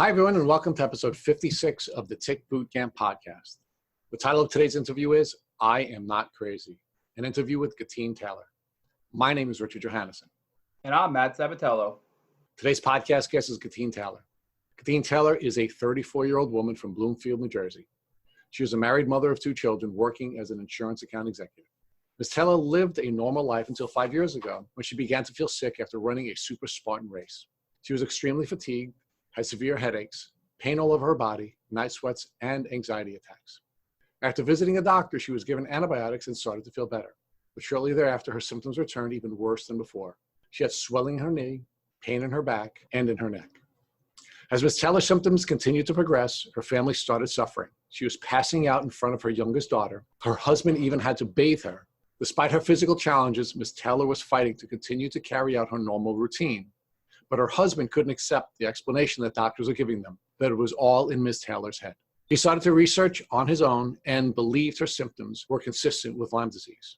Hi, everyone, and welcome to episode 56 of the Tick Bootcamp podcast. The title of today's interview is I Am Not Crazy, an interview with Getine Taylor. My name is Richard Johannesson. And I'm Matt Sabatello. Today's podcast guest is Getine Taylor. Getine Taylor is a 34-year-old woman from Bloomfield, New Jersey. She is a married mother of 2 children working as an insurance account executive. Ms. Taylor lived a normal life until 5 years ago when she began to feel sick after running a Super Spartan race. She was extremely fatigued, had severe headaches, pain all over her body, night sweats, and anxiety attacks. After visiting a doctor, she was given antibiotics and started to feel better. But shortly thereafter, her symptoms returned even worse than before. She had swelling in her knee, pain in her back, and in her neck. As Ms. Taylor's symptoms continued to progress, her family started suffering. She was passing out in front of her youngest daughter. Her husband even had to bathe her. Despite her physical challenges, Ms. Taylor was fighting to continue to carry out her normal routine. But her husband couldn't accept the explanation that doctors were giving them, that it was all in Ms. Taylor's head. He started to research on his own and believed her symptoms were consistent with Lyme disease.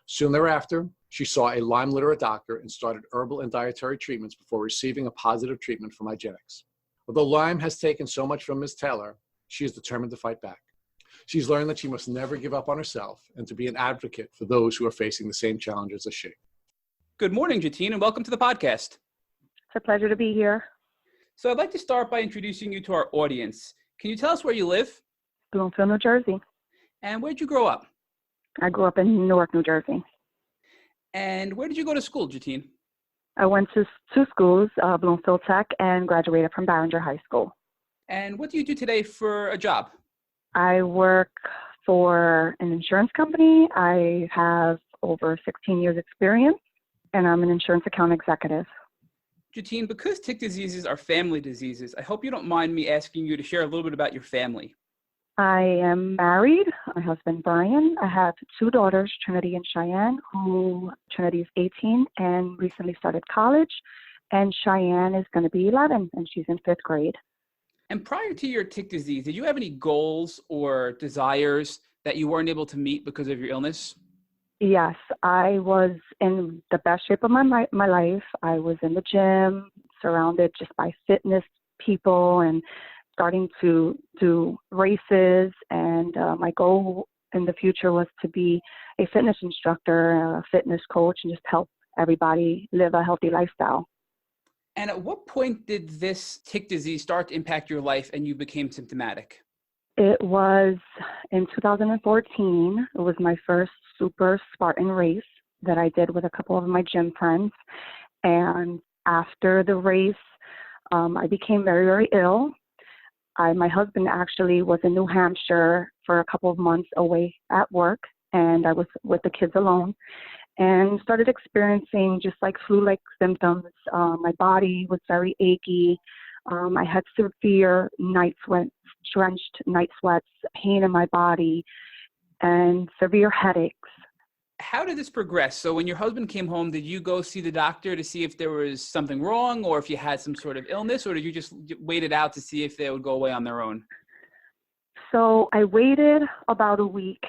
Soon thereafter, she saw a Lyme literate doctor and started herbal and dietary treatments before receiving a positive treatment from Hygienics. Although Lyme has taken so much from Ms. Taylor, she is determined to fight back. She's learned that she must never give up on herself and to be an advocate for those who are facing the same challenges as she. Good morning, Getine, and welcome to the podcast. It's a pleasure to be here. So I'd like to start by introducing you to our audience. Can you tell us where you live? Bloomfield, New Jersey. And where did you grow up? I grew up in Newark, New Jersey. And where did you go to school, Getine? I went to 2 schools, Bloomfield Tech, and graduated from Barringer High School. And what do you do today for a job? I work for an insurance company. I have over 16 years experience, and I'm an insurance account executive. Getine, because tick diseases are family diseases, I hope you don't mind me asking you to share a little bit about your family. I am married. My husband, Brian. I have 2 daughters, Trinity and Cheyenne, Trinity is 18 and recently started college, and Cheyenne is going to be 11, and she's in 5th grade. And prior to your tick disease, did you have any goals or desires that you weren't able to meet because of your illness? Yes, I was in the best shape of my life. I was in the gym, surrounded just by fitness people and starting to do races. And my goal in the future was to be a fitness instructor, a fitness coach, and just help everybody live a healthy lifestyle. And at what point did this tick disease start to impact your life and you became symptomatic? It was in 2014. It was my first Super Spartan race that I did with a couple of my gym friends. And after the race, I became very, very ill. My husband actually was in New Hampshire for a couple of months away at work, and I was with the kids alone and started experiencing just like flu-like symptoms. My body was very achy. I had severe night sweats, drenched night sweats, pain in my body, and severe headaches. How did this progress? So when your husband came home, did you go see the doctor to see if there was something wrong or if you had some sort of illness, or did you just wait it out to see if they would go away on their own? So I waited about a week.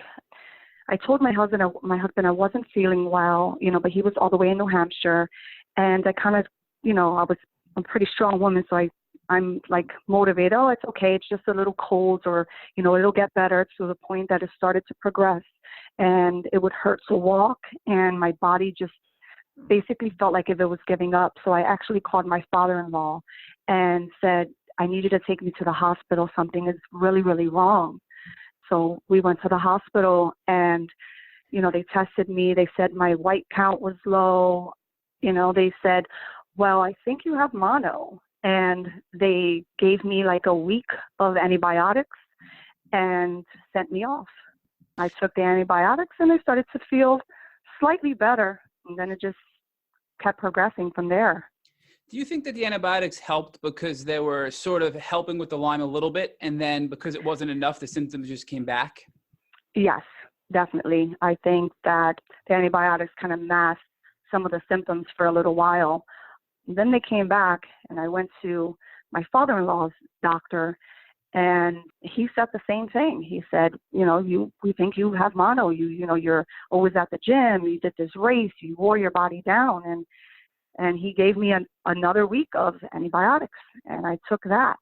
I told my husband I wasn't feeling well, but he was all the way in New Hampshire, and I kind of, I'm a pretty strong woman, so I'm like motivated. Oh, it's okay. It's just a little cold, or, it'll get better, to the point that it started to progress, and it would hurt to walk, and my body just basically felt like if it was giving up. So I actually called my father-in-law and said, I need you to take me to the hospital. Something is really, really wrong. So we went to the hospital, and, they tested me. They said my white count was low. They said, well, I think you have mono. And they gave me like a week of antibiotics and sent me off. I took the antibiotics and I started to feel slightly better. And then it just kept progressing from there. Do you think that the antibiotics helped because they were sort of helping with the Lyme a little bit, and then because it wasn't enough, the symptoms just came back? Yes, definitely. I think that the antibiotics kind of masked some of the symptoms for a little while. Then they came back, and I went to my father-in-law's doctor, and he said the same thing. He said, we think you have mono. You're always at the gym. You did this race. You wore your body down, and he gave me another week of antibiotics, and I took that.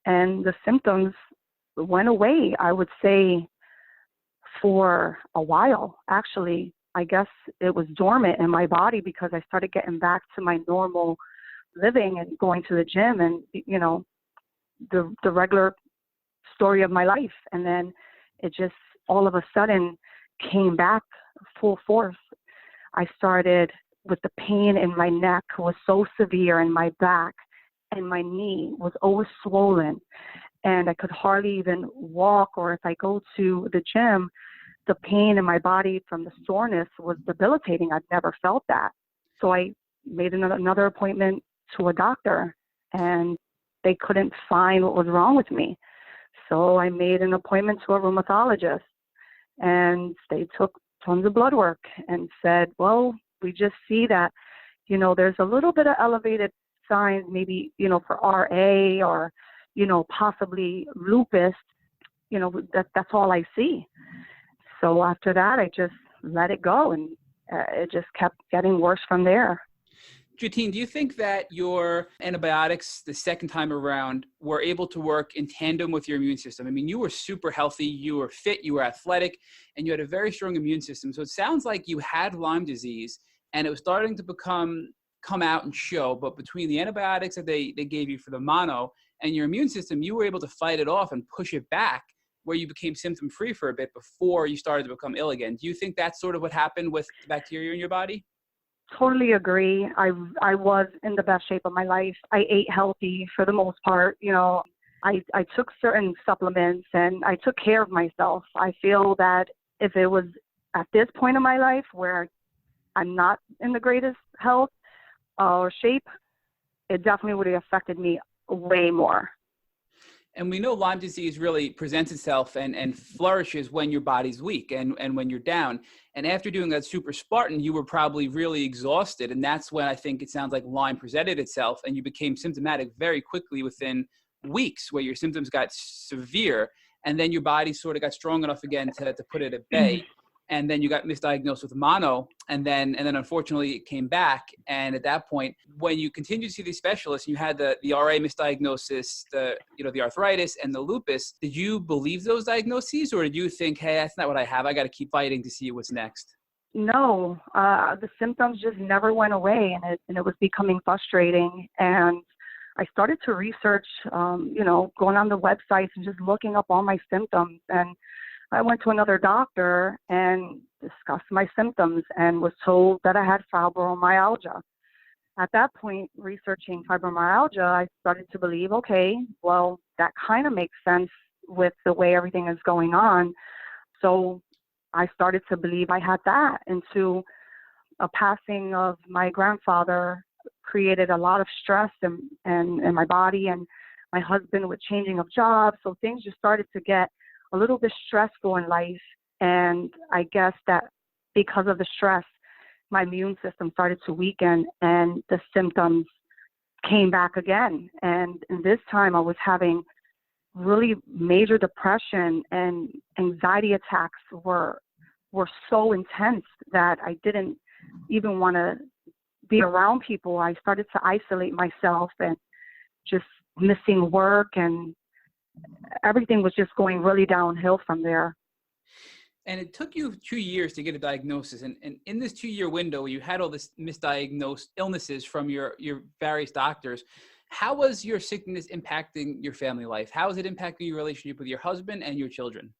and the symptoms went away, I would say, for a while. Actually, I guess it was dormant in my body because I started getting back to my normal living and going to the gym and, the regular story of my life. And then it just all of a sudden came back full force. I started with the pain in my neck was so severe, in my back, and my knee was always swollen, and I could hardly even walk. Or if I go to the gym, the pain in my body from the soreness was debilitating. I'd never felt that. So I made another appointment to a doctor, and they couldn't find what was wrong with me. So I made an appointment to a rheumatologist, and they took tons of blood work and said, well, we just see that, there's a little bit of elevated signs, maybe, for RA or, possibly lupus. That's all I see. So after that, I just let it go, and it just kept getting worse from there. Getine, do you think that your antibiotics the second time around were able to work in tandem with your immune system? I mean, you were super healthy, you were fit, you were athletic, and you had a very strong immune system. So it sounds like you had Lyme disease and it was starting to come out and show, but between the antibiotics that they gave you for the mono and your immune system, you were able to fight it off and push it back, where you became symptom-free for a bit before you started to become ill again. Do you think that's sort of what happened with the bacteria in your body? Totally agree. I was in the best shape of my life. I ate healthy for the most part. I took certain supplements and I took care of myself. I feel that if it was at this point in my life where I'm not in the greatest health or shape, it definitely would have affected me way more. And we know Lyme disease really presents itself and flourishes when your body's weak and when you're down. And after doing that Super Spartan, you were probably really exhausted. And that's when I think it sounds like Lyme presented itself and you became symptomatic very quickly within weeks, where your symptoms got severe. And then your body sort of got strong enough again to put it at bay. And then you got misdiagnosed with mono, and then unfortunately it came back. And at that point, when you continued to see these specialists, you had the RA misdiagnosis, the arthritis and the lupus. Did you believe those diagnoses, or did you think, hey, that's not what I have, I got to keep fighting to see what's next? No, the symptoms just never went away, and it was becoming frustrating. And I started to research, going on the websites and just looking up all my symptoms. And I went to another doctor and discussed my symptoms and was told that I had fibromyalgia. At that point, researching fibromyalgia, I started to believe, okay, well, that kind of makes sense with the way everything is going on. So I started to believe I had that. Into a passing of my grandfather created a lot of stress in my body, and my husband with changing of jobs. So things just started to get a little bit stressful in life. And I guess that because of the stress, my immune system started to weaken and the symptoms came back again. And this time I was having really major depression, and anxiety attacks were so intense that I didn't even want to be around people. I started to isolate myself and just missing work, and everything was just going really downhill from there. And it took you 2 years to get a diagnosis. And in this 2-year window, you had all this misdiagnosed illnesses from your various doctors. How was your sickness impacting your family life? How was it impacting your relationship with your husband and your children?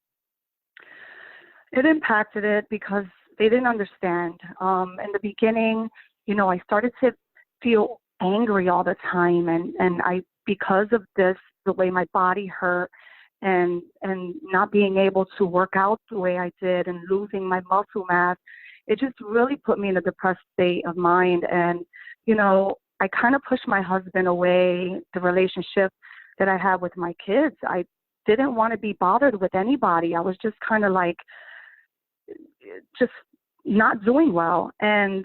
It impacted it because they didn't understand. In the beginning, I started to feel angry all the time. And because of this, the way my body hurt, and not being able to work out the way I did and losing my muscle mass, it just really put me in a depressed state of mind. And, I kind of pushed my husband away, the relationship that I had with my kids. I didn't want to be bothered with anybody. I was just kind of like, just not doing well. And,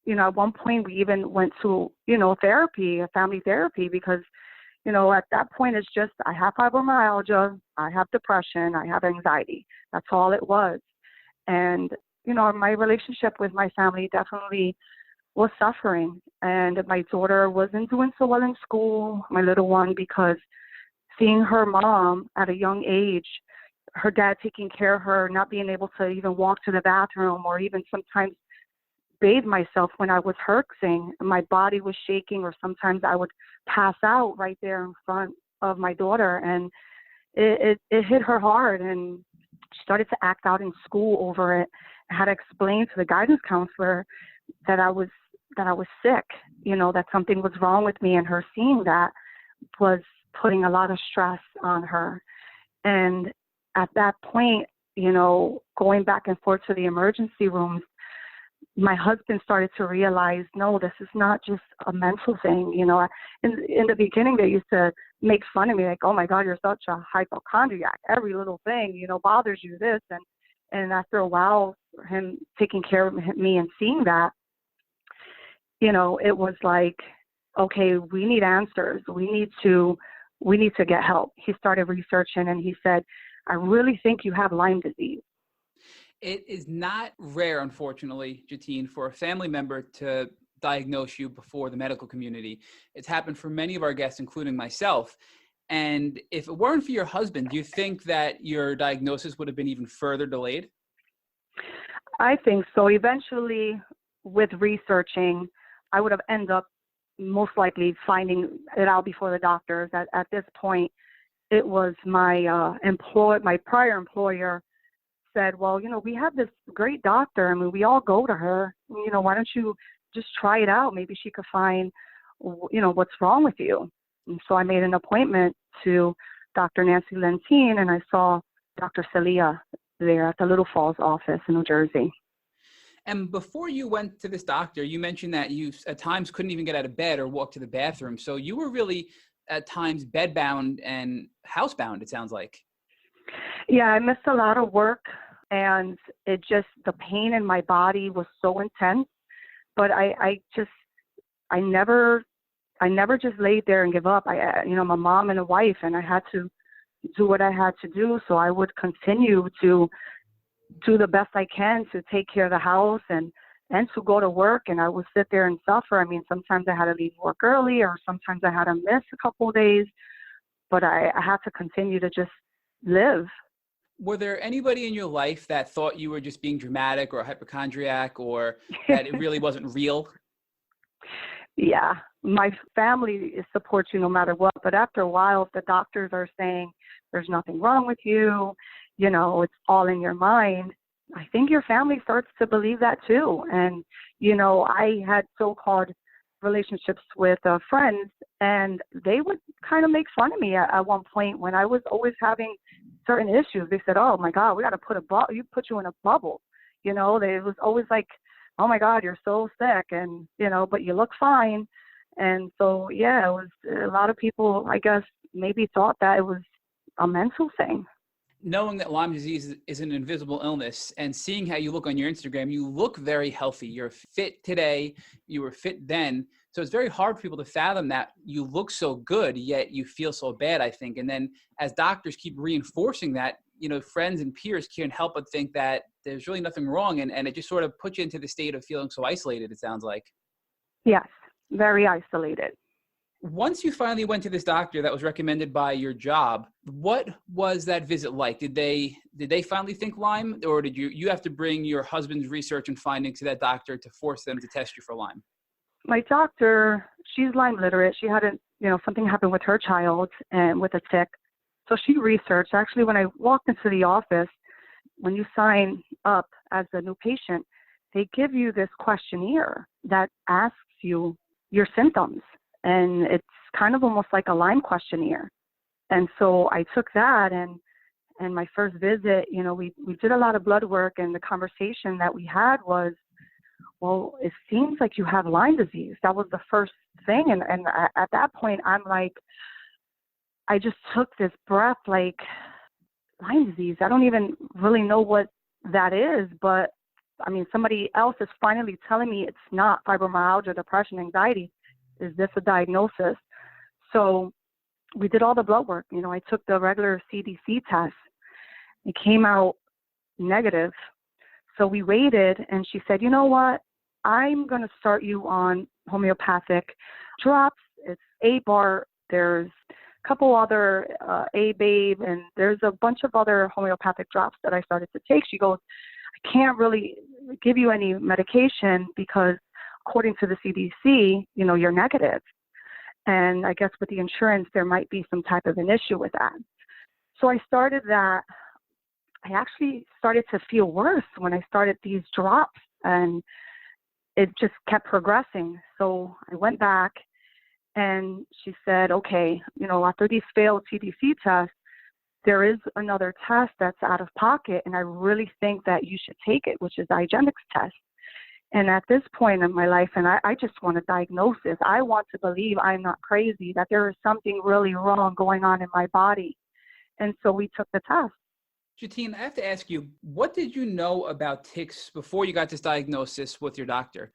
at one point we even went to, therapy, a family therapy, because at that point, it's just, I have fibromyalgia, I have depression, I have anxiety. That's all it was. And, my relationship with my family definitely was suffering. And my daughter wasn't doing so well in school, my little one, because seeing her mom at a young age, her dad taking care of her, not being able to even walk to the bathroom or even sometimes bathe myself when I was herxing. My body was shaking, or sometimes I would pass out right there in front of my daughter. And it hit her hard, and she started to act out in school over it. I had to explain to the guidance counselor that I was sick, that something was wrong with me, and her seeing that was putting a lot of stress on her. And at that point, going back and forth to the emergency rooms, my husband started to realize, no, this is not just a mental thing. In the beginning, they used to make fun of me, like, oh my God, you're such a hypochondriac. Every little thing, bothers you, this. And after a while, him taking care of me and seeing that, it was like, okay, we need answers. We need to get help. He started researching, and he said, I really think you have Lyme disease. It is not rare, unfortunately, Getine, for a family member to diagnose you before the medical community. It's happened for many of our guests, including myself. And if it weren't for your husband, do you think that your diagnosis would have been even further delayed? I think so. Eventually, with researching, I would have ended up most likely finding it out before the doctors. At this point, it was my prior employer said, well, we have this great doctor. I mean, we all go to her. Why don't you just try it out? Maybe she could find, what's wrong with you. And so I made an appointment to Dr. Nancy Lentine, and I saw Dr. Celia there at the Little Falls office in New Jersey. And before you went to this doctor, you mentioned that you at times couldn't even get out of bed or walk to the bathroom. So you were really at times bedbound and housebound, it sounds like. Yeah, I missed a lot of work, and the pain in my body was so intense. But I never just laid there and give up. I'm a mom and a wife, and I had to do what I had to do. So I would continue to do the best I can to take care of the house and to go to work. And I would sit there and suffer. I mean, sometimes I had to leave work early, or sometimes I had to miss a couple of days, but I had to continue to just live. Were there anybody in your life that thought you were just being dramatic or a hypochondriac, or that it really wasn't real? Yeah, my family supports you no matter what. But after a while, if the doctors are saying there's nothing wrong with you, it's all in your mind, I think your family starts to believe that too. And, I had so-called relationships with friends, and they would kind of make fun of me at one point when I was always having certain issues. They said, oh my God, we got to put you in a bubble. It was always like, oh my God, you're so sick, and, but you look fine. And so, yeah, it was a lot of people, I guess, maybe thought that it was a mental thing. Knowing that Lyme disease is an invisible illness, and seeing how you look on your Instagram, you look very healthy. You're fit today. You were fit then. So it's very hard for people to fathom that you look so good, yet you feel so bad, I think. And then as doctors keep reinforcing that, friends and peers can't help but think that there's really nothing wrong. And it just sort of puts you into the state of feeling so isolated, it sounds like. Yes, very isolated. Once you finally went to this doctor that was recommended by your job, what was that visit like? Did they finally think Lyme, or did you have to bring your husband's research and findings to that doctor to force them to test you for Lyme? My doctor, she's Lyme literate. She had something happened with her child and with a tick. So she researched. Actually, when I walked into the office, when you sign up as a new patient, they give you this questionnaire that asks you your symptoms. And it's kind of almost like a Lyme questionnaire. And so I took that, and my first visit, we did a lot of blood work, and the conversation that we had was, well, it seems like you have Lyme disease. That was the first thing. And at that point, I'm like, I just took this breath, like, Lyme disease. I don't even really know what that is, but I mean, somebody else is finally telling me it's not fibromyalgia, depression, anxiety. Is this a diagnosis? So we did all the blood work. I took the regular CDC test. It came out negative. So we waited, and she said, you know what? I'm going to start you on homeopathic drops. It's 8 bar. There's couple other A-Babe, and there's a bunch of other homeopathic drops that I started to take. She goes, I can't really give you any medication because according to the CDC, you're negative. And I guess with the insurance, there might be some type of an issue with that. So I started that. I actually started to feel worse when I started these drops, and it just kept progressing. So I went back, and she said, okay, after these failed CDC tests, there is another test that's out of pocket, and I really think that you should take it, which is the hygienics test. And at this point in my life, and I just want a diagnosis. I want to believe I'm not crazy, that there is something really wrong going on in my body. And so we took the test. Getine, I have to ask you, what did you know about ticks before you got this diagnosis with your doctor?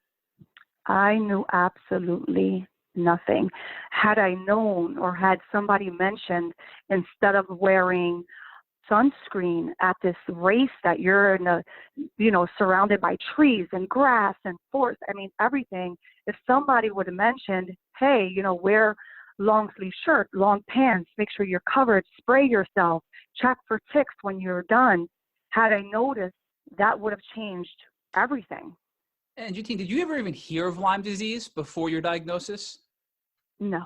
I knew absolutely nothing. Had I known, or had somebody mentioned, instead of wearing sunscreen at this race that you're in surrounded by trees and grass and forest, everything, if somebody would have mentioned, hey, wear long sleeve shirt, long pants, make sure you're covered, spray yourself, check for ticks when you're done. Had I noticed, that would have changed everything. And Getine, did you ever even hear of Lyme disease before your diagnosis? No.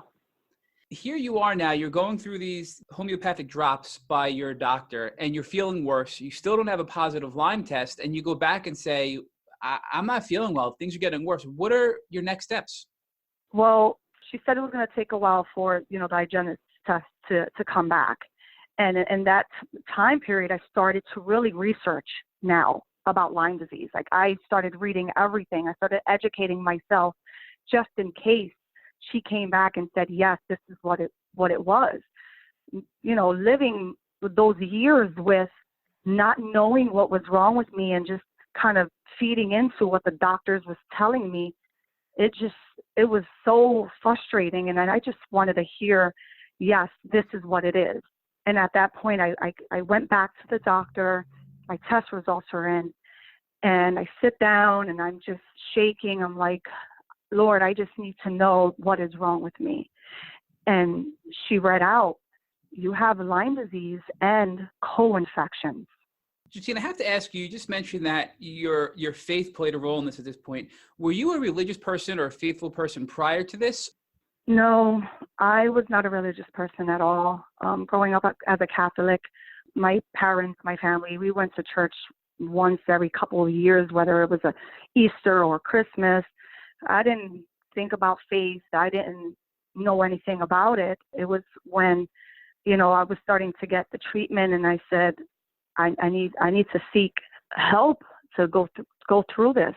Here you are now, you're going through these homeopathic drops by your doctor and you're feeling worse. You still don't have a positive Lyme test, and you go back and say, I'm not feeling well. Things are getting worse. What are your next steps? Well, she said it was going to take a while for, the hygienist test to come back. And in that time period, I started to really research now about Lyme disease. Like, I started reading everything. I started educating myself just in case she came back and said, yes, this is what it was. Living those years with not knowing what was wrong with me and just kind of feeding into what the doctors was telling me, it was so frustrating. And I just wanted to hear, yes, this is what it is. And at that point, I went back to the doctor. My test results are in, and I sit down and I'm just shaking. I'm like, Lord, I just need to know what is wrong with me. And she read out, you have Lyme disease and co-infections. Getine, I have to ask you, you just mentioned that your faith played a role in this at this point. Were you a religious person or a faithful person prior to this? No, I was not a religious person at all. Growing up as a Catholic, my parents, my family, we went to church once every couple of years, whether it was a Easter or Christmas. I didn't think about faith. I didn't know anything about it. It was when, I was starting to get the treatment, and I said, I need to seek help to go through this.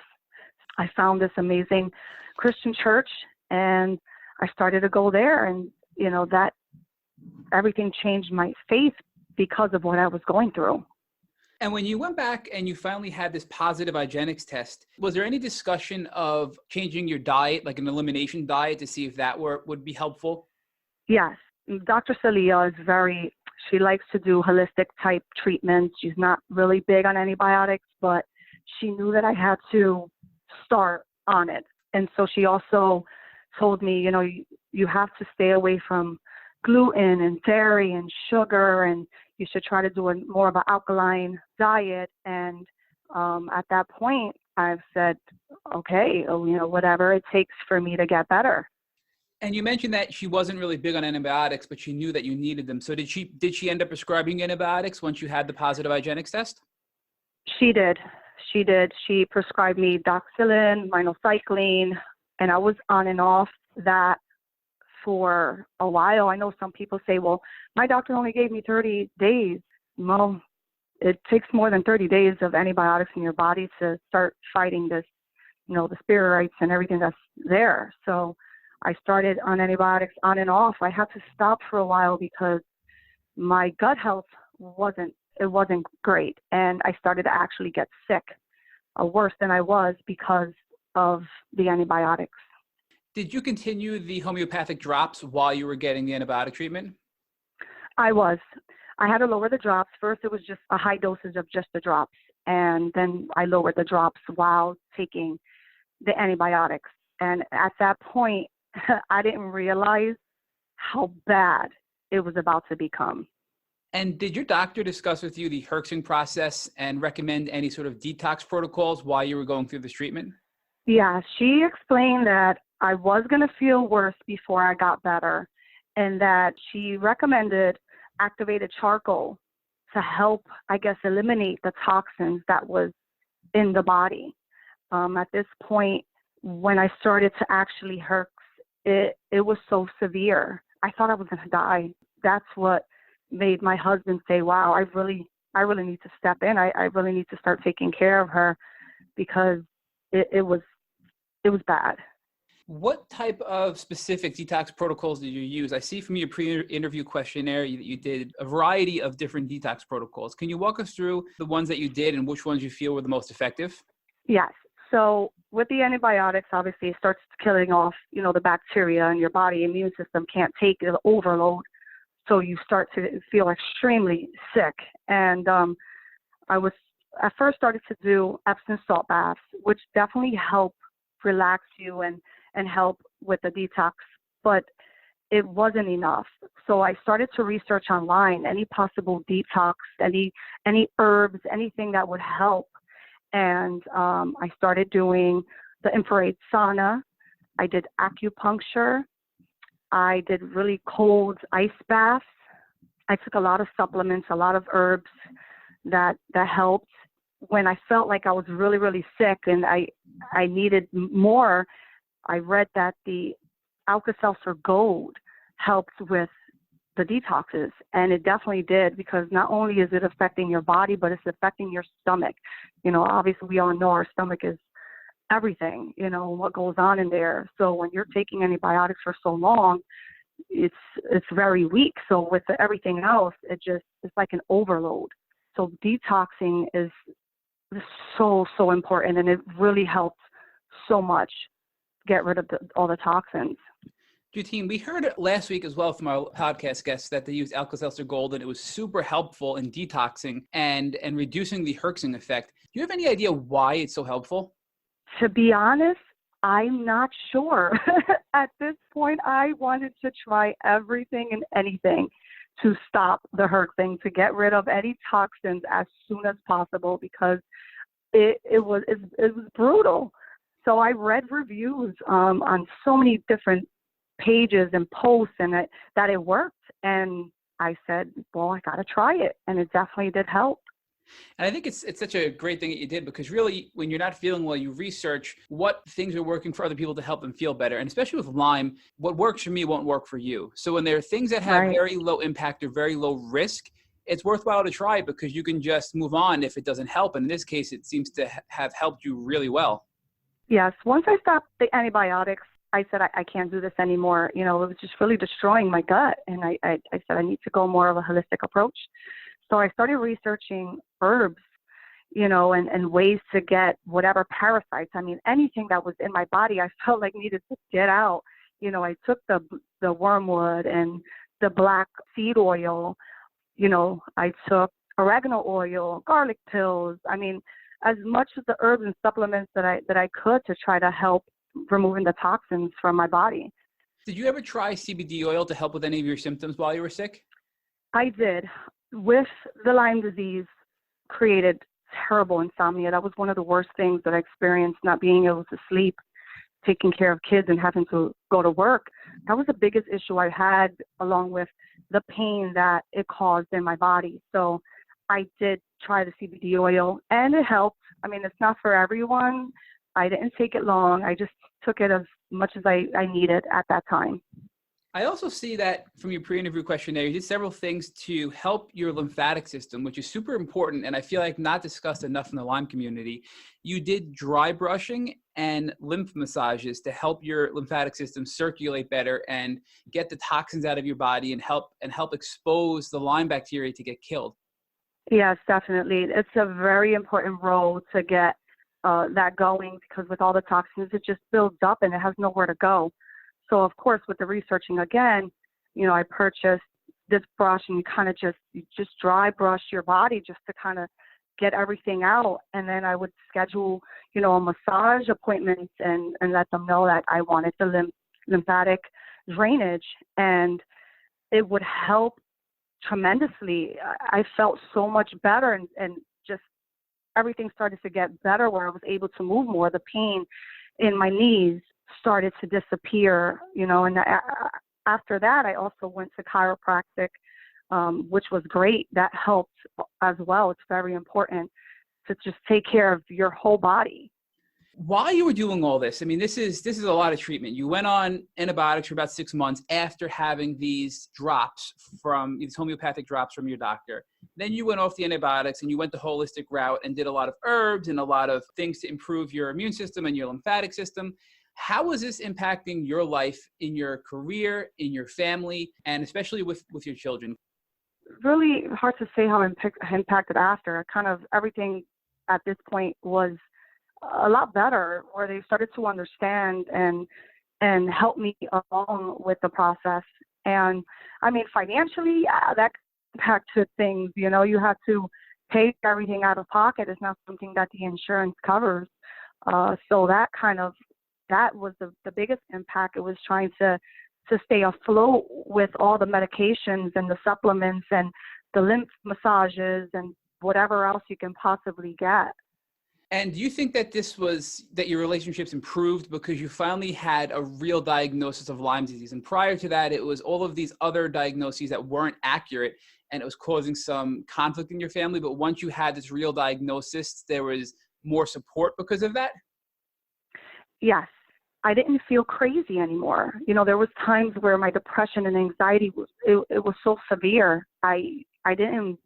I found this amazing Christian church, and I started to go there, and that everything changed my faith because of what I was going through. And when you went back and you finally had this positive hygienics test, was there any discussion of changing your diet, like an elimination diet, to see if that would be helpful? Yes. Dr. Celia is she likes to do holistic type treatments. She's not really big on antibiotics, but she knew that I had to start on it. And so she also told me, you have to stay away from gluten and dairy and sugar, and you should try to do more of an alkaline diet. And at that point, I've said, okay, whatever it takes for me to get better. And you mentioned that she wasn't really big on antibiotics, but she knew that you needed them. So did she end up prescribing antibiotics once you had the positive hygienics test? She did. She prescribed me doxylin, minocycline, and I was on and off that for a while. I know some people say, well, my doctor only gave me 30 days. Well, it takes more than 30 days of antibiotics in your body to start fighting this, the spirits and everything that's there. So I started on antibiotics on and off. I had to stop for a while because my gut health wasn't great. And I started to actually get sick, worse than I was because of the antibiotics. Did you continue the homeopathic drops while you were getting the antibiotic treatment? I was. I had to lower the drops. First, it was just a high dosage of just the drops. And then I lowered the drops while taking the antibiotics. And at that point, I didn't realize how bad it was about to become. And did your doctor discuss with you the herxing process and recommend any sort of detox protocols while you were going through this treatment? Yeah, she explained that I was going to feel worse before I got better, and that she recommended activated charcoal to help, I guess, eliminate the toxins that was in the body. At this point, when I started to actually herx, it was so severe. I thought I was going to die. That's what made my husband say, wow, I really need to step in. I really need to start taking care of her, because it was bad. What type of specific detox protocols did you use? I see from your pre-interview questionnaire that you did a variety of different detox protocols. Can you walk us through the ones that you did and which ones you feel were the most effective? Yes. So with the antibiotics, obviously it starts killing off, the bacteria in your body. Immune system can't take the overload. So you start to feel extremely sick. And I first started to do Epsom salt baths, which definitely help relax you and help with the detox, but it wasn't enough. So I started to research online any possible detox, any herbs, anything that would help. And I started doing the infrared sauna. I did acupuncture. I did really cold ice baths. I took a lot of supplements, a lot of herbs that helped. When I felt like I was really, really sick and I needed more, I read that the Alka-Seltzer Gold helps with the detoxes, and it definitely did, because not only is it affecting your body, but it's affecting your stomach. Obviously we all know our stomach is everything, what goes on in there. So when you're taking antibiotics for so long, it's very weak. So with everything else, it's like an overload. So detoxing is so important, and it really helps so much get rid of all the toxins. Getine, we heard it last week as well from our podcast guests that they used Alka-Seltzer Gold, and it was super helpful in detoxing and reducing the herxing effect. Do you have any idea why it's so helpful? To be honest, I'm not sure. At this point, I wanted to try everything and anything to stop the herxing, to get rid of any toxins as soon as possible, because it was brutal. So I read reviews on so many different pages and posts, and that it worked. And I said, well, I got to try it. And it definitely did help. And I think it's such a great thing that you did, because really when you're not feeling well, you research what things are working for other people to help them feel better. And especially with Lyme, what works for me won't work for you. So when there are things that have very low impact or very low risk, it's worthwhile to try, because you can just move on if it doesn't help. And in this case, it seems to have helped you really well. Yes. Once I stopped the antibiotics, I said, I can't do this anymore. It was just really destroying my gut. And I said, I need to go more of a holistic approach. So I started researching herbs, and ways to get whatever parasites. I mean, anything that was in my body, I felt like needed to get out. I took the wormwood and the black seed oil. I took oregano oil, garlic pills. I mean, as much of the herbs and supplements that I could to try to help removing the toxins from my body. Did you ever try CBD oil to help with any of your symptoms while you were sick? I did. With the Lyme disease, created terrible insomnia. That was one of the worst things that I experienced, not being able to sleep, taking care of kids and having to go to work. That was the biggest issue I had, along with the pain that it caused in my body. So I did try the CBD oil, and it helped. I mean, it's not for everyone. I didn't take it long. I just took it as much as I needed at that time. I also see that from your pre-interview questionnaire, you did several things to help your lymphatic system, which is super important, and I feel like not discussed enough in the Lyme community. You did dry brushing and lymph massages to help your lymphatic system circulate better and get the toxins out of your body and help expose the Lyme bacteria to get killed. Yes, definitely. It's a very important role to get that going, because with all the toxins, it just builds up and it has nowhere to go. So of course, with the researching again, I purchased this brush, and you just dry brush your body just to kind of get everything out. And then I would schedule, a massage appointment and let them know that I wanted the lymphatic drainage. And it would help tremendously. I felt so much better, and just everything started to get better where I was able to move more. The pain in my knees started to disappear, and after that, I also went to chiropractic, which was great. That helped as well. It's very important to just take care of your whole body. While you were doing all this, I mean, this is a lot of treatment. You went on antibiotics for about 6 months after having these homeopathic drops from your doctor. Then you went off the antibiotics and you went the holistic route and did a lot of herbs and a lot of things to improve your immune system and your lymphatic system. How was this impacting your life, in your career, in your family, and especially with your children? Really hard to say how impacted after. Kind of everything at this point was a lot better, where they started to understand and help me along with the process. And I mean, financially, that impacted things. You have to pay everything out of pocket. It's not something that the insurance covers. So that was the biggest impact. It was trying to stay afloat with all the medications and the supplements and the lymph massages and whatever else you can possibly get. And do you think that that your relationships improved because you finally had a real diagnosis of Lyme disease? And prior to that, it was all of these other diagnoses that weren't accurate, and it was causing some conflict in your family. But once you had this real diagnosis, there was more support because of that? Yes. I didn't feel crazy anymore. There was times where my depression and anxiety it was so severe. I didn't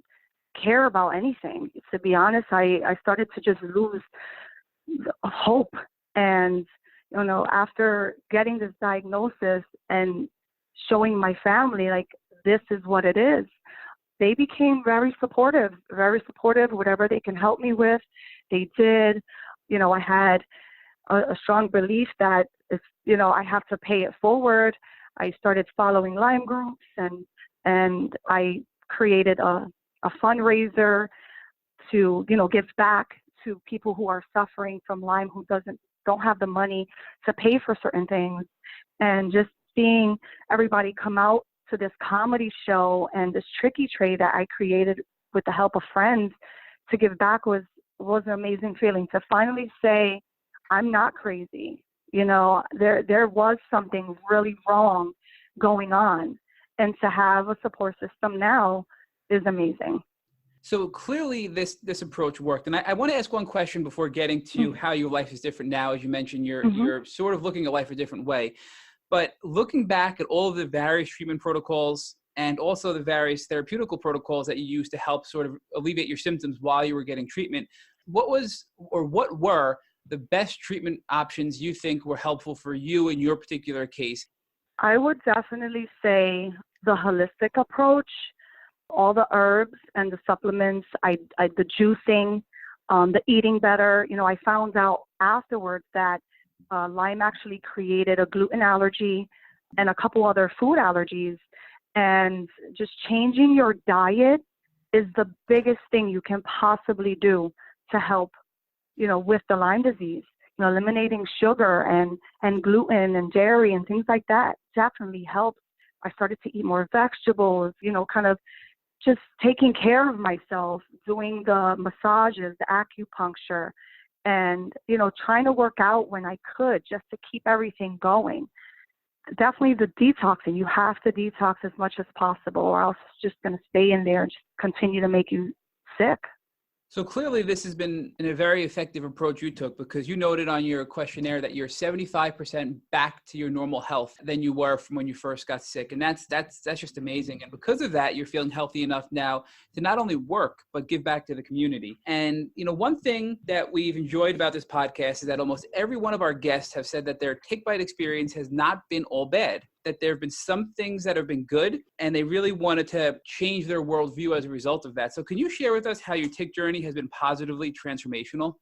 care about anything. To be honest, I started to just lose hope. And, after getting this diagnosis and showing my family, like, this is what it is, they became very supportive, whatever they can help me with, they did. I had a strong belief that if, I have to pay it forward. I started following Lyme groups, and I created a fundraiser to, give back to people who are suffering from Lyme, who don't have the money to pay for certain things. And just seeing everybody come out to this comedy show and this tricky tray that I created with the help of friends to give back was an amazing feeling, to finally say, I'm not crazy. There was something really wrong going on. And to have a support system now is amazing. So clearly this approach worked. And I want to ask one question before getting to how your life is different now. As you mentioned, you're sort of looking at life a different way. But looking back at all of the various treatment protocols and also the various therapeutical protocols that you used to help sort of alleviate your symptoms while you were getting treatment, what were the best treatment options you think were helpful for you in your particular case? I would definitely say the holistic approach, all the herbs and the supplements, the juicing, the eating better. I found out afterwards that Lyme actually created a gluten allergy and a couple other food allergies. And just changing your diet is the biggest thing you can possibly do to help, with the Lyme disease. Eliminating sugar and gluten and dairy and things like that definitely helps. I started to eat more vegetables, kind of just taking care of myself, doing the massages, the acupuncture, and, trying to work out when I could just to keep everything going. Definitely the detoxing. You have to detox as much as possible, or else it's just going to stay in there and just continue to make you sick. So clearly this has been a very effective approach you took, because you noted on your questionnaire that you're 75% back to your normal health than you were from when you first got sick. And that's just amazing. And because of that, you're feeling healthy enough now to not only work, but give back to the community. And, one thing that we've enjoyed about this podcast is that almost every one of our guests have said that their tick bite experience has not been all bad, that there have been some things that have been good, and they really wanted to change their worldview as a result of that. So can you share with us how your tick journey has been positively transformational?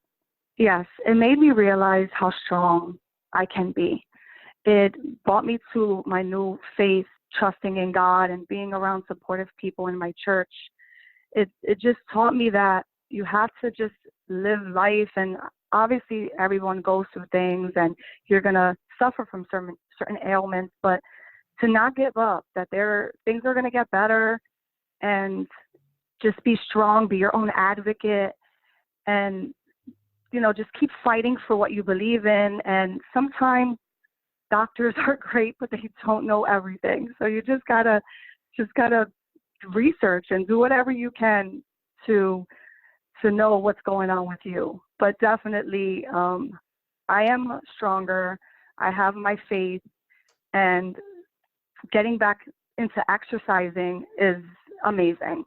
Yes, it made me realize how strong I can be. It brought me to my new faith, trusting in God and being around supportive people in my church. It just taught me that you have to just live life, and obviously everyone goes through things and you're going to suffer from certain ailments, but to not give up, that things are going to get better, and just be strong, be your own advocate, and, just keep fighting for what you believe in. And sometimes doctors are great, but they don't know everything. So you just gotta research and do whatever you can to know what's going on with you. But definitely, I am stronger. I have my faith, and getting back into exercising is amazing.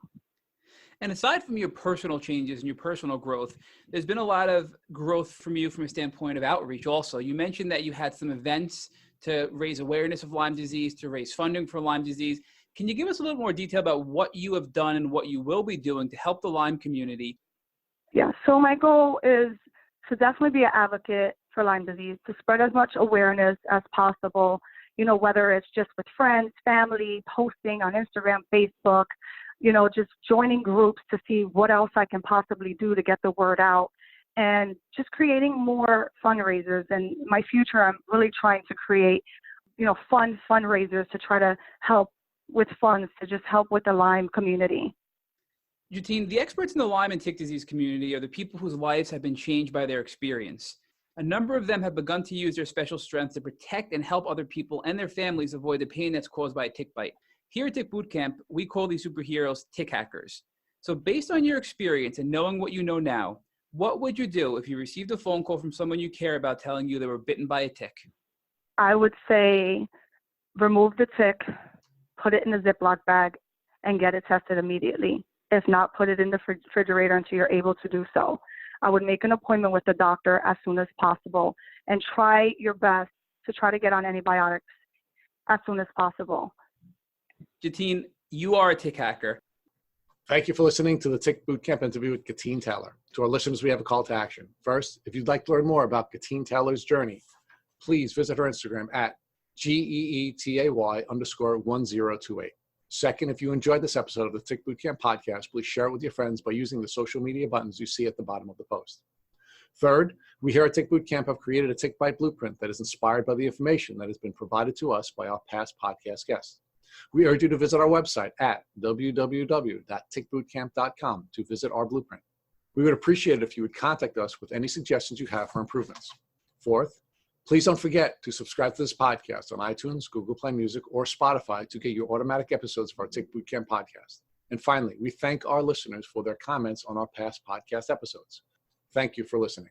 And aside from your personal changes and your personal growth, there's been a lot of growth from you from a standpoint of outreach also. You mentioned that you had some events to raise awareness of Lyme disease, to raise funding for Lyme disease. Can you give us a little more detail about what you have done and what you will be doing to help the Lyme community? Yeah, so my goal is to definitely be an advocate for Lyme disease, to spread as much awareness as possible, whether it's just with friends, family, posting on Instagram, Facebook, just joining groups to see what else I can possibly do to get the word out, and just creating more fundraisers. And my future, I'm really trying to create, fun fundraisers to try to help with funds to just help with the Lyme community. Getine, the experts in the Lyme and tick disease community are the people whose lives have been changed by their experience. A number of them have begun to use their special strength to protect and help other people and their families avoid the pain that's caused by a tick bite. Here at Tick Bootcamp, we call these superheroes tick hackers. So based on your experience and knowing what you know now, what would you do if you received a phone call from someone you care about telling you they were bitten by a tick? I would say remove the tick, put it in a Ziploc bag, and get it tested immediately. If not, put it in the refrigerator until you're able to do so. I would make an appointment with the doctor as soon as possible, and try your best to try to get on antibiotics as soon as possible. Getine, you are a tick hacker. Thank you for listening to the Tick Bootcamp interview with Getine Taylor. To our listeners, we have a call to action. First, if you'd like to learn more about Getine Taylor's journey, please visit her Instagram at GEETAY_1028. Second, if you enjoyed this episode of the Tick Bootcamp podcast, please share it with your friends by using the social media buttons you see at the bottom of the post. Third, we here at Tick Bootcamp have created a tick bite blueprint that is inspired by the information that has been provided to us by our past podcast guests. We urge you to visit our website at www.tickbootcamp.com to visit our blueprint. We would appreciate it if you would contact us with any suggestions you have for improvements. Fourth, please don't forget to subscribe to this podcast on iTunes, Google Play Music, or Spotify to get your automatic episodes of our Tick Bootcamp podcast. And finally, we thank our listeners for their comments on our past podcast episodes. Thank you for listening.